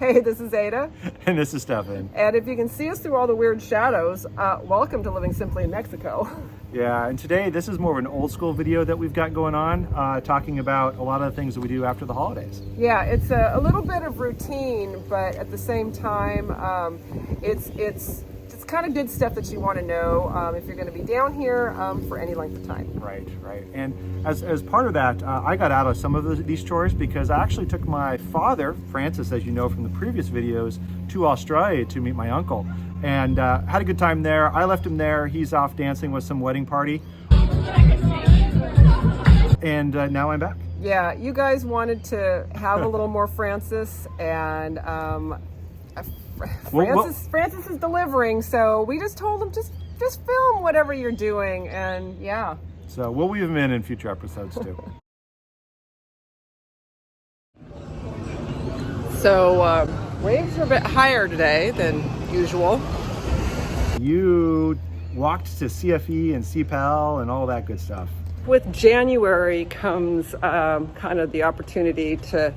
Hey, this is Ada. And this is Stefan. And if you can see us through all the weird shadows, welcome to Living Simply in Mexico. Yeah, and today this is more of an old school video that we've got going on, talking about a lot of the things that we do after the holidays. Yeah, it's a little bit of routine, but at the same time, it's kind of good stuff that you want to know if you're going to be down here for any length of time. Right. And as part of that, I got out of some of these chores because I actually took my father, Francis, as you know from the previous videos, to Australia to meet my uncle. And had a good time there. I left him there. He's off dancing with some wedding party. And now I'm back. Yeah, you guys wanted to have a little more Francis, and Francis is delivering, so we just told him just film whatever you're doing, and yeah. So we'll weave him in future episodes too. So waves are a bit higher today than usual. You walked to CFE and SEAPAL and all that good stuff. With January comes kind of the opportunity to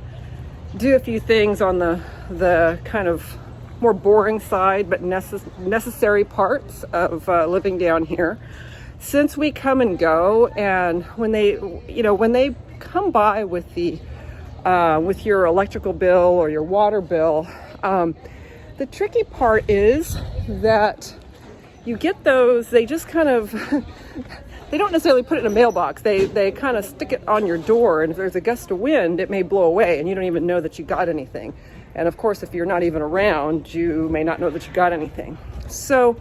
do a few things on the kind of more boring side, but necessary parts of living down here. Since we come and go, and when they come by with with your electrical bill or your water bill, the tricky part is that you get those. They just kind of they don't necessarily put it in a mailbox. They kind of stick it on your door, and if there's a gust of wind, it may blow away, and you don't even know that you got anything. And of course, if you're not even around, you may not know that you got anything. So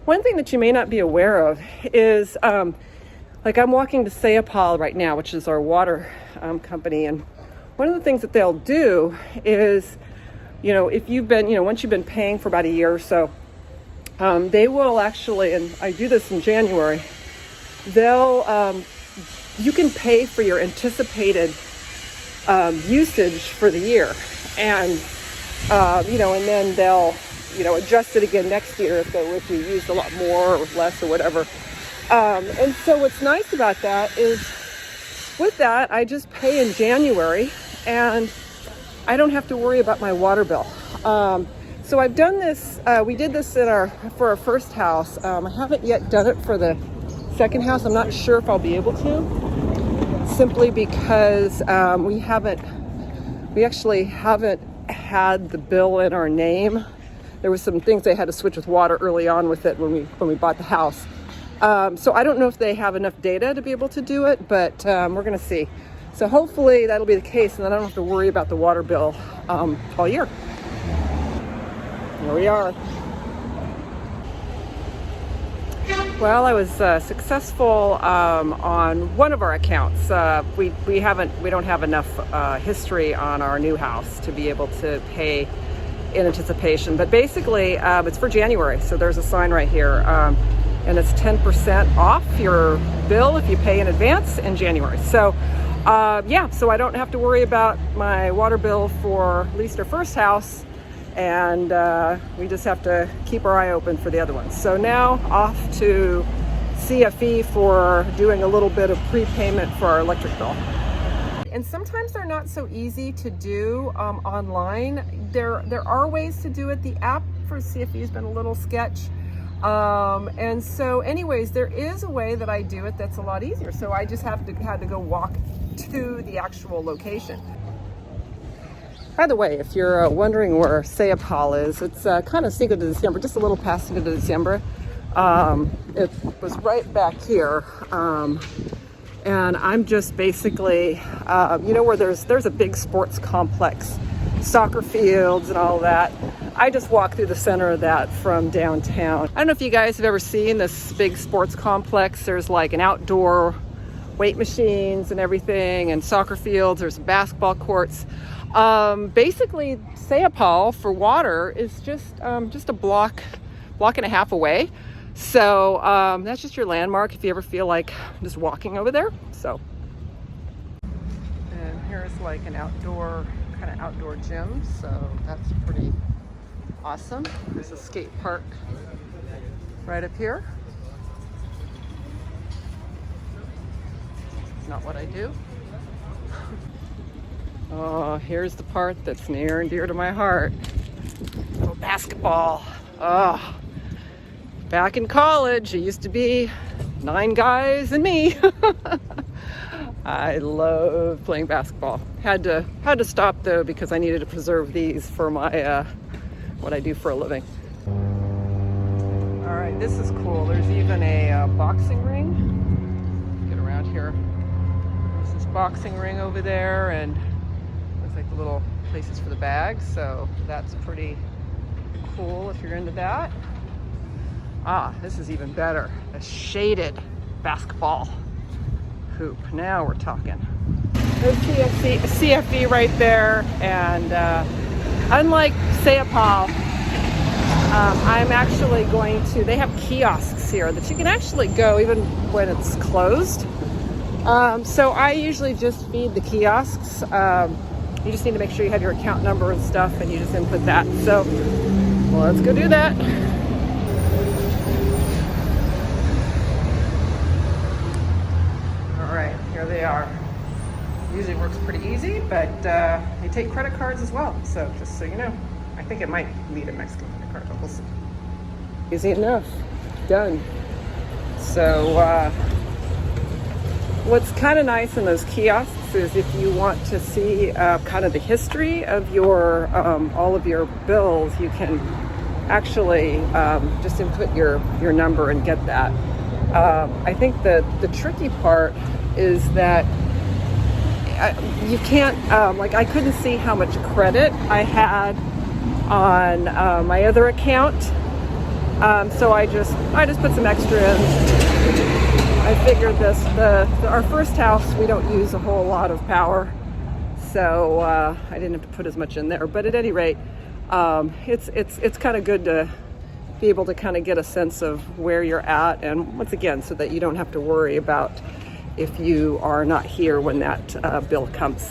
one thing that you may not be aware of is, like I'm walking to SEAPAL right now, which is our water company. And one of the things that they'll do is, if you've been, once you've been paying for about a year or so, they will actually, and I do this in January, you can pay for your anticipated usage for the year. And and then they'll, adjust it again next year if you used a lot more or less or whatever. And so what's nice about that is with that, I just pay in January and I don't have to worry about my water bill. So I've done this, we did this for our first house. I haven't yet done it for the second house. I'm not sure if I'll be able to, simply because we actually haven't had the bill in our name. There was some things they had to switch with water early on with it when we bought the house. So I don't know if they have enough data to be able to do it, but we're gonna see. So hopefully that'll be the case, and then I don't have to worry about the water bill all year. Here we are. Well, I was successful on one of our accounts. We don't have enough history on our new house to be able to pay in anticipation. But basically, it's for January, so there's a sign right here, and it's 10% off your bill if you pay in advance in January. So, so I don't have to worry about my water bill for at least our first house. And we just have to keep our eye open for the other ones. So now off to CFE for doing a little bit of prepayment for our electric bill. And sometimes they're not so easy to do online. There are ways to do it. The app for CFE has been a little sketch. And so anyways, there is a way that I do it that's a lot easier. So I just had to go walk to the actual location. By the way, if you're wondering where SEAPAL is, it's kind of Cinco de December, just a little past Cinco de December. It was right back here. And I'm just basically, where there's a big sports complex, soccer fields and all that. I just walk through the center of that from downtown. I don't know if you guys have ever seen this big sports complex. There's like an outdoor weight machines and everything, and soccer fields, there's basketball courts. Basically, SEAPAL for water is just a block and a half away. So that's just your landmark if you ever feel like just walking over there. So, and here's like an outdoor gym. So that's pretty awesome. There's a skate park right up here. Not what I do. Oh, here's the part that's near and dear to my heart. Oh, basketball. Oh, back in college, it used to be 9 guys and me. I love playing basketball. Had to stop though because I needed to preserve these for my what I do for a living. All right, this is cool. There's even a boxing ring. Get around here. There's this boxing ring over there, and looks like the little places for the bags. So that's pretty cool if you're into that. Ah, this is even better. A shaded basketball hoop. Now we're talking. There's CFE right there, and unlike SEAPAL, I'm actually going to, they have kiosks here that you can actually go even when it's closed. So I usually just feed the kiosks. You just need to make sure you have your account number and stuff, and you just input that. So, well, let's go do that. All right, here they are. Usually works pretty easy, but they take credit cards as well. So just so you know, I think it might need a Mexican credit card, but we'll see. Easy enough. Done. So what's kind of nice in those kiosks is if you want to see kind of the history of your all of your bills, you can actually just input your number and get that. I think the tricky part is that you can't, like I couldn't see how much credit I had on my other account. So I just put some extra in. I figured our first house, we don't use a whole lot of power. So I didn't have to put as much in there. But at any rate, it's kind of good to be able to kind of get a sense of where you're at. And once again, so that you don't have to worry about if you are not here when that bill comes.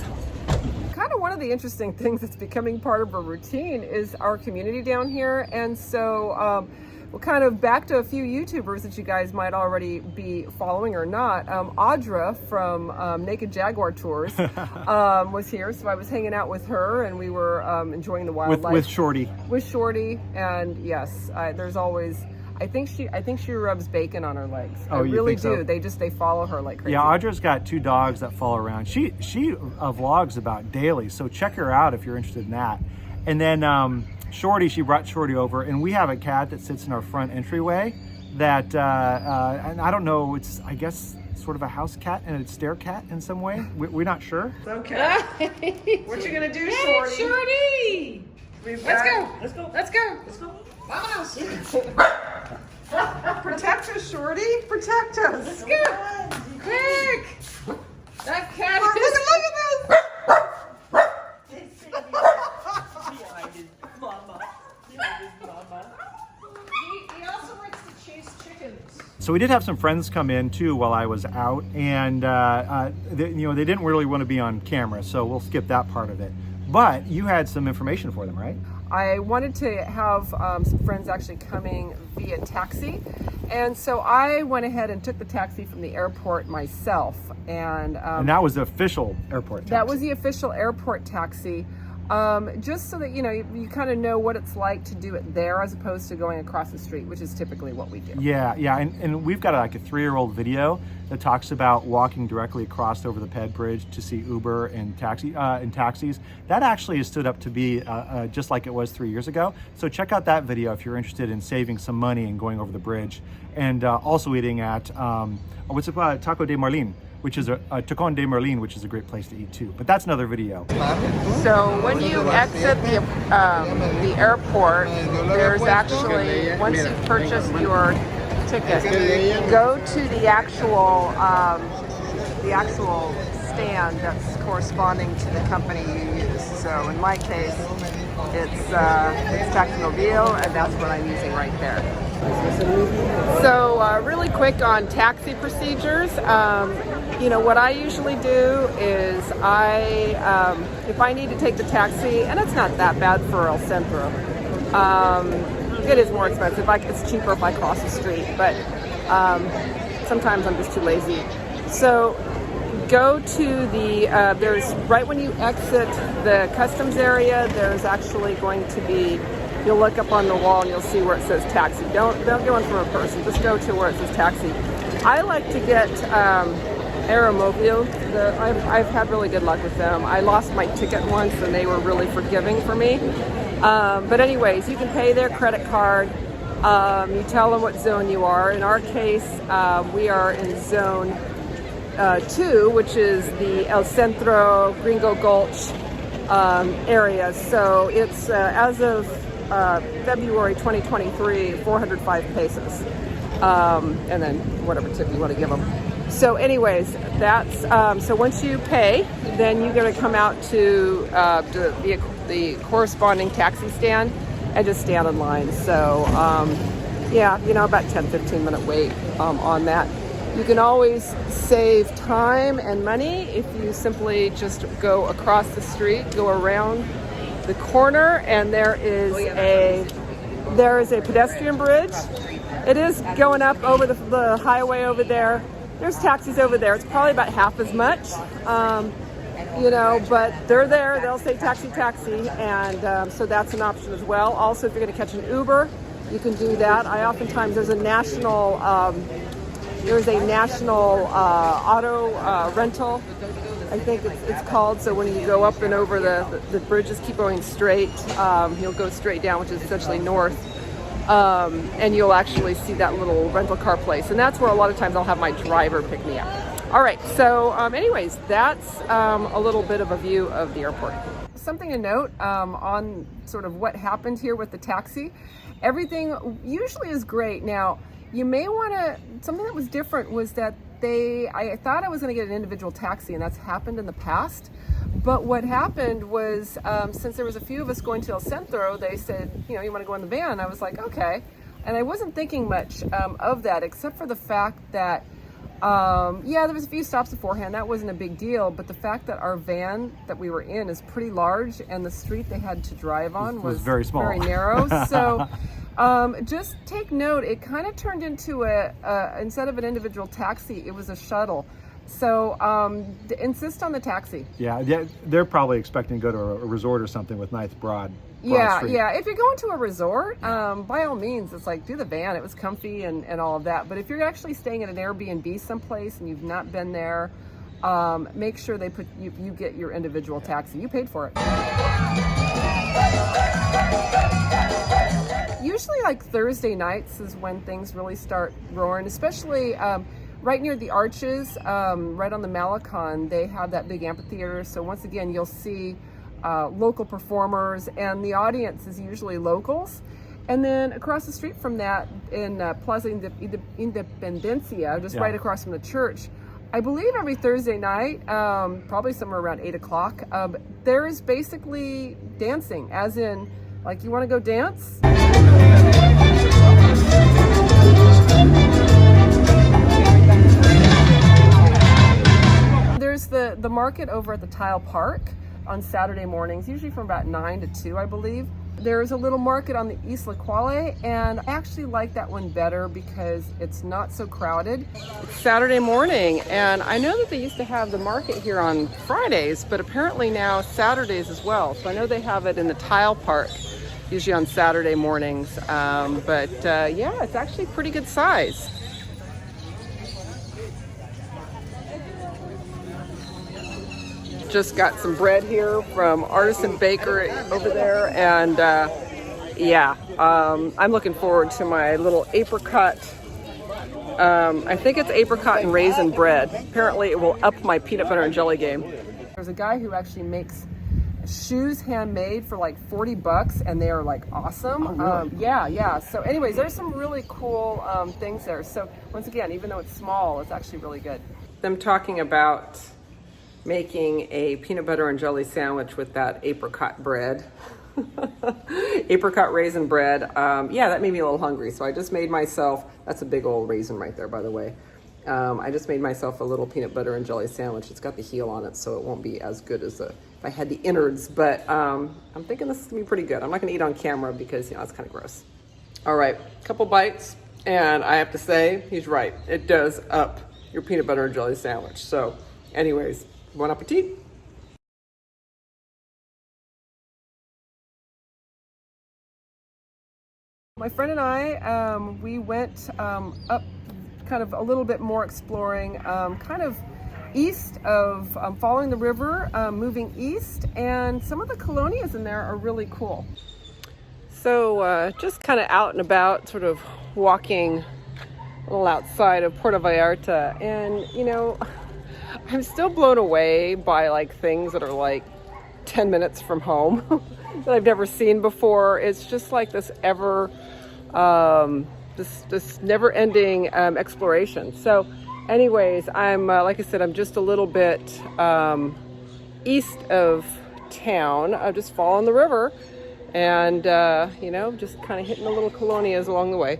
Kind of one of the interesting things that's becoming part of a routine is our community down here. And so we're kind of back to a few YouTubers that you guys might already be following or not. Audra from Naked Jaguar Tours was here. So I was hanging out with her and we were enjoying the wildlife. With Shorty. With Shorty. And yes, there's always... I think she rubs bacon on her legs. Oh, I really you think do. So? They follow her like crazy. Yeah, Audra's got 2 dogs that follow around. She vlogs about daily, so check her out if you're interested in that. And then Shorty, she brought Shorty over, and we have a cat that sits in our front entryway. That and I don't know, it's I guess sort of a house cat and a stair cat in some way. We're not sure. Okay. What you gonna do, Shorty? Hey, Shorty! Let's go! Let's go! Let's go! Let's go! Vámonos! Protect us, Shorty! Protect us! Let's go! Quick! That cat is... Look at this! He also likes to chase chickens. So we did have some friends come in too while I was out, and they didn't really want to be on camera, so we'll skip that part of it. But you had some information for them, right? I wanted to have some friends actually coming via taxi, and so I went ahead and took the taxi from the airport myself. And that was the official airport taxi. That was the official airport taxi. Just so that you kind of know what it's like to do it there as opposed to going across the street, which is typically what we do. Yeah, and we've got like a 3-year-old video that talks about walking directly across over the Ped Bridge to see Uber and taxis. That actually has stood up to be just like it was 3 years ago. So check out that video if you're interested in saving some money and going over the bridge, and also eating at what's it called, Taco de Marlin, which is a Tacon de Merlin, which is a great place to eat too. But that's another video. So when you exit the airport, there's actually, once you've purchased your ticket, go to the actual stand that's corresponding to the company you use. So in my case, it's Taximobile, and that's what I'm using right there. So really quick on taxi procedures. What I usually do is if I need to take the taxi, and it's not that bad for El Centro. It is more expensive. It's cheaper if I cross the street, but sometimes I'm just too lazy. So go to the, there's, right when you exit the customs area, there's actually going to be, you'll look up on the wall and you'll see where it says taxi. Don't go in from a person, just go to where it says taxi. I like to get Aeromobile. I've had really good luck with them. I lost my ticket once and they were really forgiving for me. But anyways, you can pay their credit card. You tell them what zone you are. In our case, we are in zone 2, which is the El Centro, Gringo Gulch area. So it's, as of February 2023, 405 pesos. And then whatever tip you want to give them. So anyways, that's, so once you pay, then you're going to come out to the corresponding taxi stand and just stand in line. So yeah, you know, about 10-15 minute wait on that. You can always save time and money if you simply just go across the street, go around the corner, and there is a pedestrian bridge. It is going up over the highway over there. There's taxis over there. It's probably about half as much, you know, but they're there. They'll say taxi, taxi, and so that's an option as well. Also, if you're going to catch an Uber, you can do that. There's a national auto rental, I think it's called. So when you go up and over the bridges, keep going straight. You'll go straight down, which is essentially north. And you'll actually see that little rental car place. And that's where a lot of times I'll have my driver pick me up. All right, so anyways, that's a little bit of a view of the airport. Something to note on sort of what happened here with the taxi. Everything usually is great. Now, you may want to, something that was different was that I thought I was going to get an individual taxi, and that's happened in the past. But what happened was, since there was a few of us going to El Centro, they said, you know, you want to go in the van? I was like, okay. And I wasn't thinking much of that, except for the fact that, yeah, there was a few stops beforehand. That wasn't a big deal. But the fact that our van that we were in is pretty large, and the street they had to drive on was very small, very narrow. So just take note, it kind of turned into instead of an individual taxi, it was a shuttle. So insist on the taxi. Yeah, they're probably expecting to go to a resort or something with nice broad street. Yeah. If you're going to a resort, by all means, it's like, do the van. It was comfy and all of that. But if you're actually staying at an Airbnb someplace and you've not been there, make sure they put you get your individual taxi. You paid for it. Usually, like Thursday nights is when things really start roaring, especially. Right near the arches, right on the Malecon, they have that big amphitheater. So once again, you'll see local performers, and the audience is usually locals. And then across the street from that, in Plaza Independencia, just right across from the church, I believe every Thursday night, probably somewhere around 8 o'clock, there is basically dancing, as in, like, you want to go dance? There's the market over at the Tile Park on Saturday mornings, usually from about 9 to 2, I believe. There's a little market on the Isla Quale, and I actually like that one better because it's not so crowded. It's Saturday morning, and I know that they used to have the market here on Fridays, but apparently now Saturdays as well. So I know they have it in the Tile Park, usually on Saturday mornings. Yeah, it's actually pretty good size. Just got some bread here from Artisan Bakery over there, and yeah, I'm looking forward to my little apricot. I think it's apricot and raisin bread. Apparently, it will up my peanut butter and jelly game. There's a guy who actually makes shoes handmade for like $40, and they are like awesome. Oh, really? Yeah. So, anyways, there's some really cool things there. So, once again, even though it's small, it's actually really good. Them talking about making a peanut butter and jelly sandwich with that apricot bread. Apricot raisin bread. Yeah, that made me a little hungry. So I just made myself, that's a big old raisin right there, by the way. I just made myself a little peanut butter and jelly sandwich. It's got the heel on it, so it won't be as good as if I had the innards, but I'm thinking this is gonna be pretty good. I'm not gonna eat on camera because, you know, it's kind of gross. All right, couple bites, and I have to say, he's right. It does up your peanut butter and jelly sandwich. So Anyways, bon appetit. My friend and I, we went up kind of a little bit more exploring, kind of east of following the river, moving east, and some of the colonias in there are really cool. So just kind of out and about, sort of walking a little outside of Puerto Vallarta, and you know, I'm still blown away by like things that are like 10 minutes from home that I've never seen before. It's just like this this never-ending exploration. So anyways, I'm like I said, I'm just a little bit east of town. I'm just following the river and you know, just kind of hitting the little colonias along the way.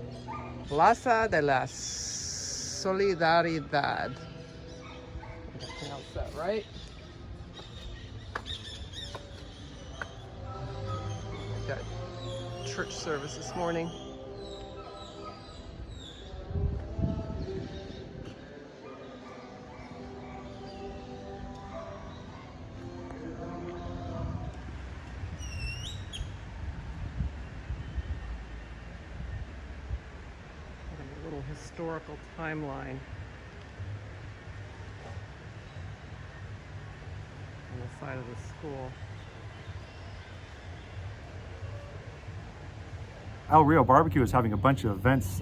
Plaza de la Solidaridad. I pronounced that right. Got church service this morning. Historical timeline on the side of the school. Rio BBQ is having a bunch of events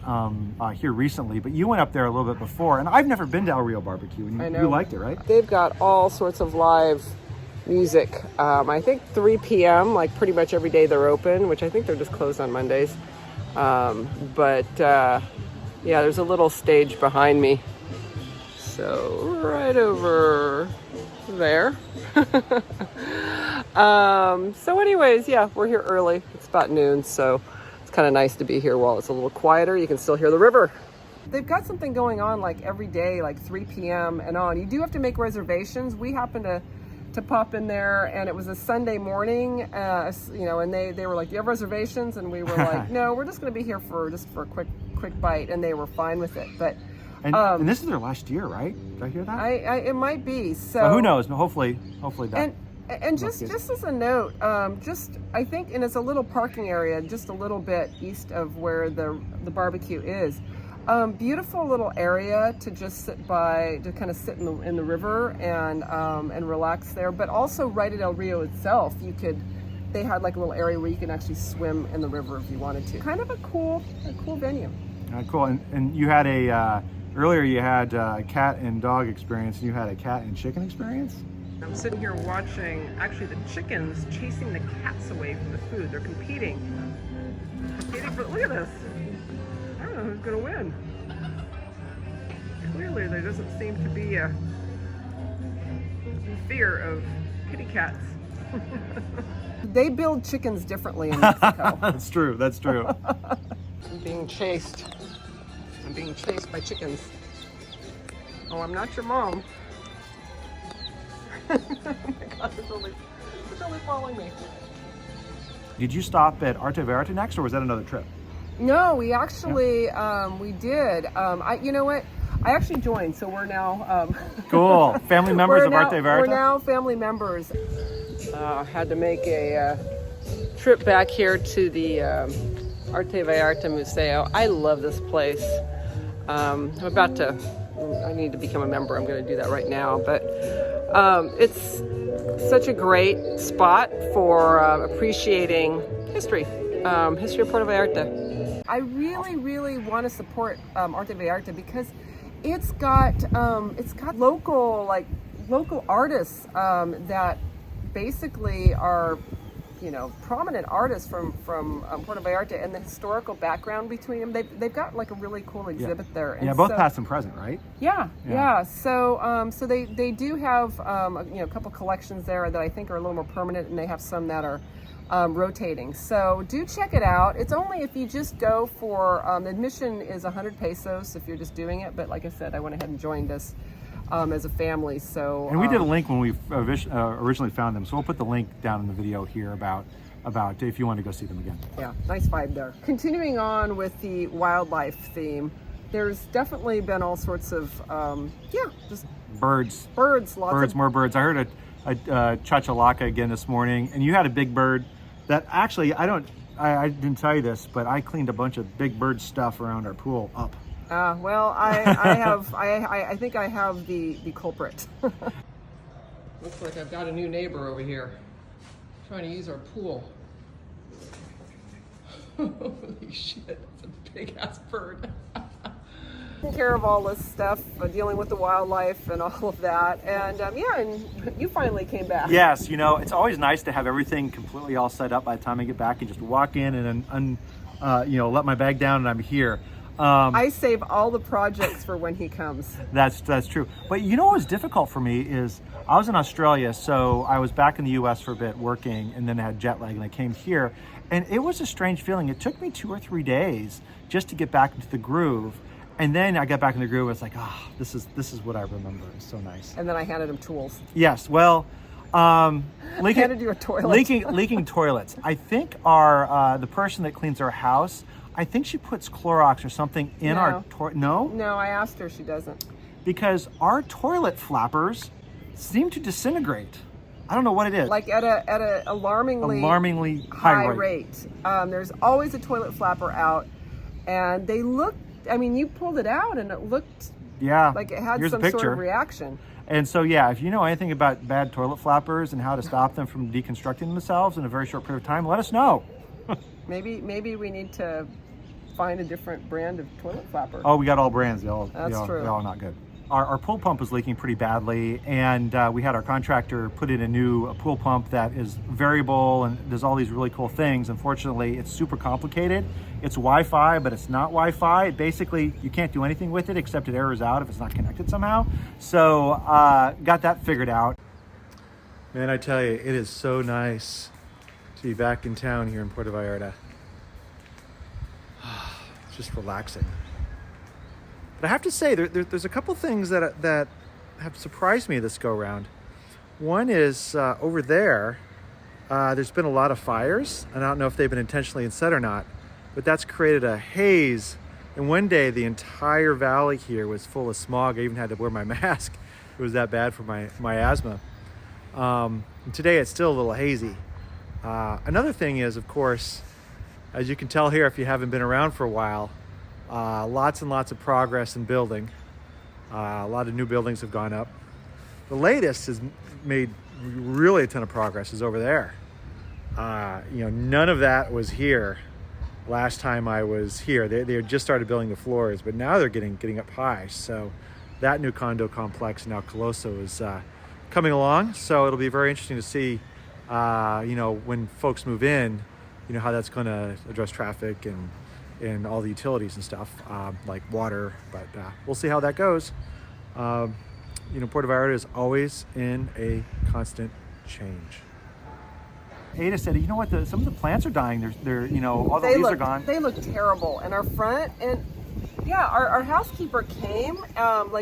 here recently, but you went up there a little bit before, and I've never been to Rio BBQ, and you liked it, right? They've got all sorts of live music. I think 3 p.m., like pretty much every day they're open, which I think they're just closed on Mondays. Yeah, there's a little stage behind me. So right over there. So anyways, yeah, we're here early. It's about noon, so it's kind of nice to be here while it's a little quieter. You can still hear the river. They've got something going on like every day, like 3 p.m. and on. You do have to make reservations. We happened to pop in there, and it was a Sunday morning, you know, and they were like, do you have reservations? And we were like, no, we're just going to be here for a quick bite, and they were fine with it. But and this is their last year, right? Did I hear that? It might be. So well, who knows? Hopefully that. And just as a note, I think, and it's a little parking area just a little bit east of where the barbecue is. Beautiful little area to just sit by, to kind of sit in the river and relax there. But also right at El Rio itself, they had like a little area where you can actually swim in the river if you wanted to. Kind of a cool venue. Cool. And you had earlier you had a cat and dog experience, and you had a cat and chicken experience? I'm sitting here watching, actually, the chickens chasing the cats away from the food. They're competing for, look at this. I don't know who's gonna win. Clearly there doesn't seem to be a fear of kitty cats. They build chickens differently in Mexico. That's true. I'm being chased by chickens. Oh, I'm not your mom. Oh my God, it's only following me. Did you stop at ARTe VallARTA next, or was that another trip? No, we actually, we did. You know what? I actually joined, so we're now... Cool. Family members of ARTe VallARTA? We're now family members. Had to make a trip back here to the ARTe VallARTA Museo. I love this place. I need to become a member. I'm going to do that right now. But it's such a great spot for appreciating history of Puerto Vallarta. I really want to support ARTe VallARTA because it's got local artists that basically are, you know, prominent artists from Puerto Vallarta, and the historical background between them. They've got like a really cool exhibit there. And both past and present, right? Yeah. So they do have you know, a couple collections there that I think are a little more permanent, and they have some that are rotating. So do check it out. It's only if you just go for admission is 100 pesos if you're just doing it. But like I said, I went ahead and joined us as a family. So and we did a link when we originally found them, so we'll put the link down in the video here about if you want to go see them again. Yeah, nice vibe there. Continuing on with the wildlife theme, there's definitely been all sorts of, just Birds. More birds. I heard a chachalaca again this morning, and you had a big bird that actually, I didn't tell you this, but I cleaned a bunch of big bird stuff around our pool up. Well, I think I have the culprit. Looks like I've got a new neighbor over here trying to use our pool. Holy shit, that's a big ass bird. Taking care of all this stuff, dealing with the wildlife and all of that. And and you finally came back. Yes, it's always nice to have everything completely all set up by the time I get back and just walk in and let my bag down and I'm here. I save all the projects for when he comes. That's true. But what was difficult for me is I was in Australia, so I was back in the US for a bit working, and then I had jet lag and I came here, and it was a strange feeling. It took me 2 or 3 days just to get back into the groove. And then I got back in the groove. It's like, this is what I remember. It's so nice. And then I handed him tools. Yes, well, handed you a toilet. leaking toilets. I think the person that cleans our house, I think she puts Clorox or something in our toilet. No? No, I asked her. She doesn't. Because our toilet flappers seem to disintegrate. I don't know what it is. Like at a alarmingly high rate. There's always a toilet flapper out, and they look. I mean, you pulled it out, and it looked like it had some sort of reaction. And so, if you know anything about bad toilet flappers and how to stop them from deconstructing themselves in a very short period of time, let us know. Maybe we need to find a different brand of toilet flapper. Oh, we got all brands. They're true. They're all not good. Our pool pump was leaking pretty badly, and we had our contractor put in a new pool pump that is variable and does all these really cool things. Unfortunately, it's super complicated. It's Wi-Fi, but it's not Wi-Fi. Basically, you can't do anything with it except it errors out if it's not connected somehow. So got that figured out. Man, I tell you, it is so nice to be back in town here in Puerto Vallarta. It's just relaxing. But I have to say, there's a couple things that have surprised me this go-round. One is over there's been a lot of fires, and I don't know if they've been intentionally set or not, but that's created a haze. And one day, the entire valley here was full of smog. I even had to wear my mask. It was that bad for my asthma. And today, it's still a little hazy. Another thing is, of course, as you can tell here, if you haven't been around for a while, lots and lots of progress in building. A lot of new buildings have gone up. The latest has made really a ton of progress is over there. None of that was here last time I was here. They had just started building the floors, but now they're getting up high. So that new condo complex now Coloso is coming along. So it'll be very interesting to see, when folks move in, how that's going to address traffic and all the utilities and stuff, like water, but we'll see how that goes. Puerto Vallarta is always in a constant change. Ada said, some of the plants are dying. They're all the leaves are gone. They look terrible. And our front, and our housekeeper came,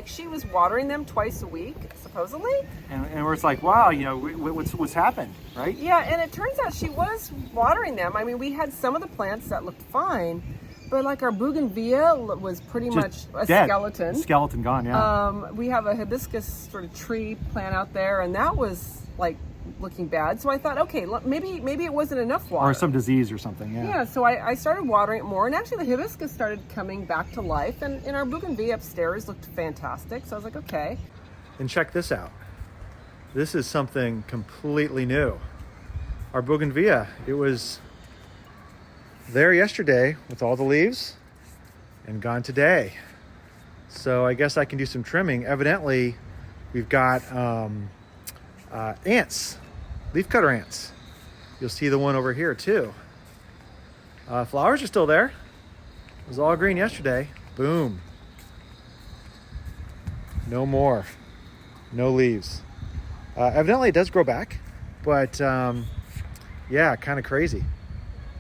she was watering them twice a week, supposedly. And we're like, wow, what's happened, right? Yeah, and it turns out she was watering them. I mean, we had some of the plants that looked fine, but our bougainvillea was pretty much a skeleton. Skeleton gone, yeah. We have a hibiscus sort of tree plant out there, and that was looking bad. So I thought, okay, maybe it wasn't enough water. Or some disease or something, yeah. Yeah, so I started watering it more, and actually the hibiscus started coming back to life, and our bougainvillea upstairs looked fantastic. So I was like, okay. And check this out. This is something completely new. Our bougainvillea, it was there yesterday with all the leaves and gone today. So I guess I can do some trimming. Evidently, we've got ants, leafcutter ants. You'll see the one over here too. Flowers are still there. It was all green yesterday. Boom. No more. No leaves. Evidently it does grow back, but kind of crazy.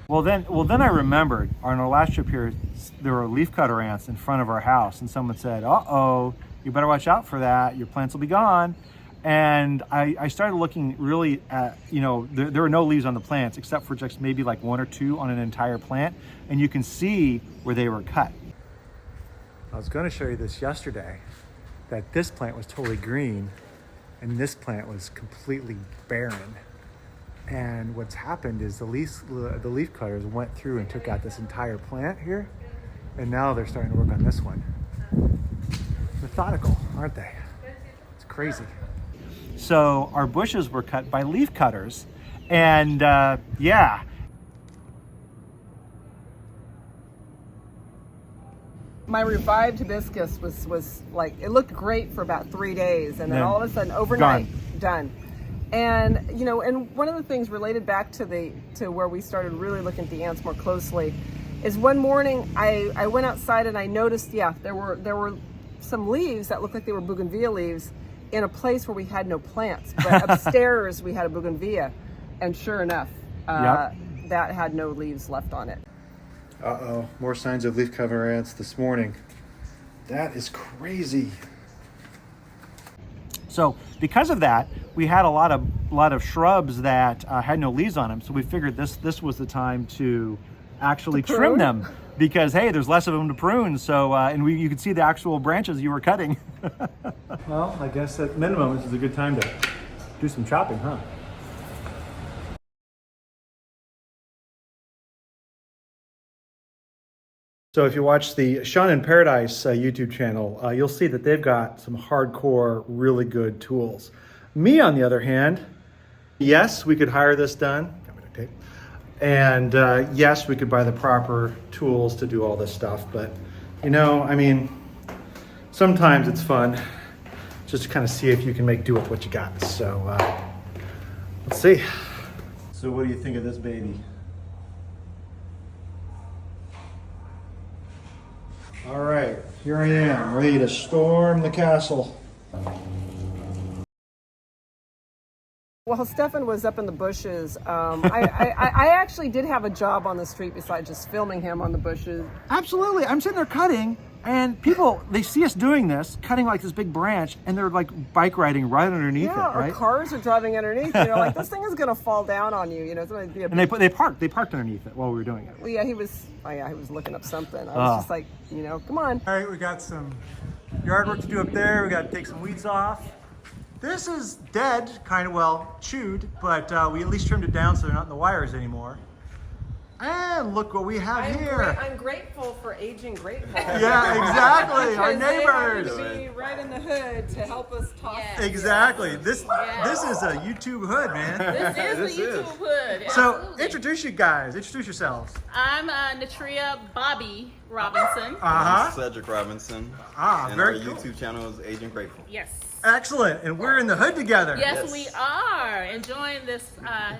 Well then I remembered on our last trip here, there were leafcutter ants in front of our house, and someone said, "Uh-oh, you better watch out for that. Your plants will be gone." And I started looking really at, there were no leaves on the plants except for just maybe 1 or 2 on an entire plant, and you can see where they were cut. I was going to show you this yesterday, that this plant was totally green and this plant was completely barren. And what's happened is the leaf cutters went through and took out this entire plant here, and now they're starting to work on this one. Methodical, aren't they? It's crazy. So our bushes were cut by leaf cutters, and yeah. My revived hibiscus was like, it looked great for about 3 days, and then all of a sudden overnight, done. And you know, and one of the things related back to where we started really looking at the ants more closely is one morning I went outside and I noticed, yeah, there were some leaves that looked like they were bougainvillea leaves in a place where we had no plants, but upstairs we had a bougainvillea, and sure enough, that had no leaves left on it. Uh-oh, more signs of leaf cover ants this morning. That is crazy. So because of that, we had a lot of shrubs that had no leaves on them. So we figured this was the time to actually trim them, because hey, there's less of them to prune. So and you could see the actual branches you were cutting. Well, I guess at minimum this is a good time to do some chopping, huh? So if you watch the Sean in Paradise YouTube channel, you'll see that they've got some hardcore, really good tools. Me, on the other hand, yes, we could hire this done. And yes, we could buy the proper tools to do all this stuff. But, you know, I mean, sometimes it's fun just to kind of see if you can make do with what you got. So let's see. So what do you think of this baby? All right, here I am, ready to storm the castle. While Stefan was up in the bushes, I actually did have a job on the street besides just filming him on the bushes. Absolutely, I'm sitting there cutting, and people, they see us doing this, cutting like this big branch, and they're like bike riding right underneath it, right? Or cars are driving underneath, you know, like this thing is gonna fall down on you, you know. It's gonna be and they parked underneath it while we were doing it. Well, yeah, he was looking up something. I was just like, you know, come on. All right, we got some yard work to do up there. We got to take some weeds off. This is dead, kind of, well, chewed, but we at least trimmed it down so they're not in the wires anymore. And look what we have here. I'm grateful for aging grateful. Yeah, exactly. Our neighbors. They happen to be right in the hood to help us talk. Yes. Exactly. This is a YouTube hood, man. This is the YouTube hood. So Absolutely. introduce you guys. Introduce yourselves. I'm Natria Bobby Robinson. Cedric Robinson. Ah, and very our cool. YouTube channel is Agent Grateful. Yes. Excellent. And we're in the hood together. Yes, we are enjoying this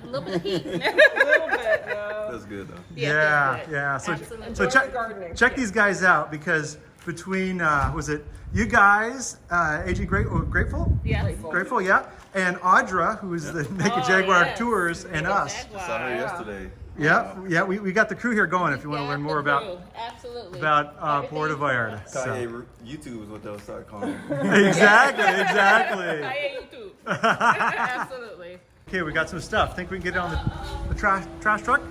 little bit of heat. A little bit, no. That's good though. Yeah, that's good. yeah. So, Absolutely. so Enjoy the gardening. check these guys out, because between was it you guys, Agent Grateful? Yes. Grateful, yeah, and Audra, who is the Naked Jaguar Tours, and Naked us. Jaguar. Saw her yesterday. Yeah, we got the crew here going. If you want to learn more about Absolutely. Puerto Vallarta. Kanye YouTube is what they'll start calling it. Exactly. Kanye YouTube. Absolutely. Okay, we got some stuff. Think we can get it on the trash truck?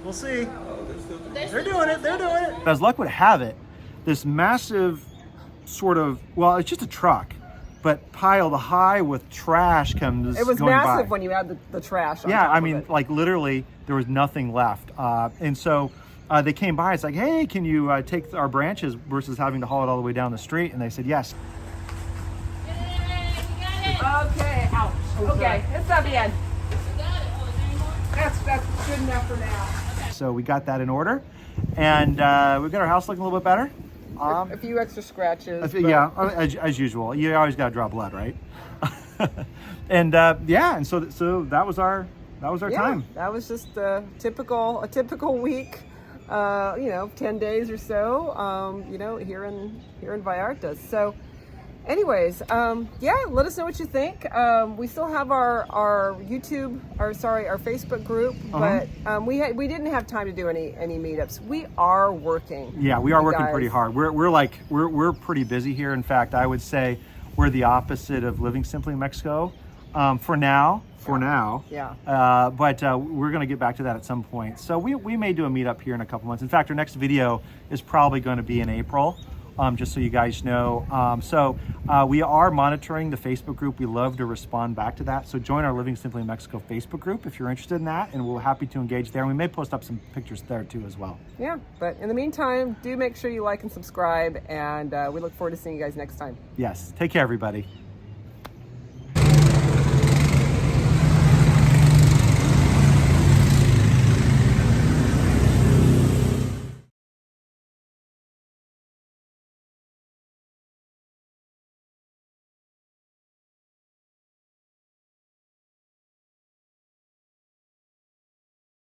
We'll see. They're doing it. As luck would have it, this massive sort of, well, it's just a truck, but piled high with trash comes It was going massive by. when you had the trash on Yeah, top I of mean, it. like literally there was nothing left. And so they came by. It's like, hey, can you take our branches versus having to haul it all the way down the street? And they said yes. Okay, ouch. Okay, está bien. That's good enough for now. So we got that in order, and we got our house looking a little bit better. A few extra scratches. but- Yeah, as usual. You always got to draw blood, right? And yeah, and so that was our time. That was just a typical week. 10 days or so. Here in Vallarta. So, anyways, let us know what you think. We still have our YouTube, our Facebook group, but we didn't have time to do any meetups. We are working. Yeah, we are you working guys. pretty hard. We're pretty busy here. In fact, I would say we're the opposite of living simply in Mexico. For now. Yeah. But we're going to get back to that at some point. So we may do a meetup here in a couple months. In fact, our next video is probably going to be in April, just so you guys know. We are monitoring the Facebook group. We love to respond back to that. So join our Living Simply in Mexico Facebook group if you're interested in that, and we're happy to engage there. And we may post up some pictures there too as well. Yeah, but in the meantime, do make sure you like and subscribe, and we look forward to seeing you guys next time. Yes, take care, everybody.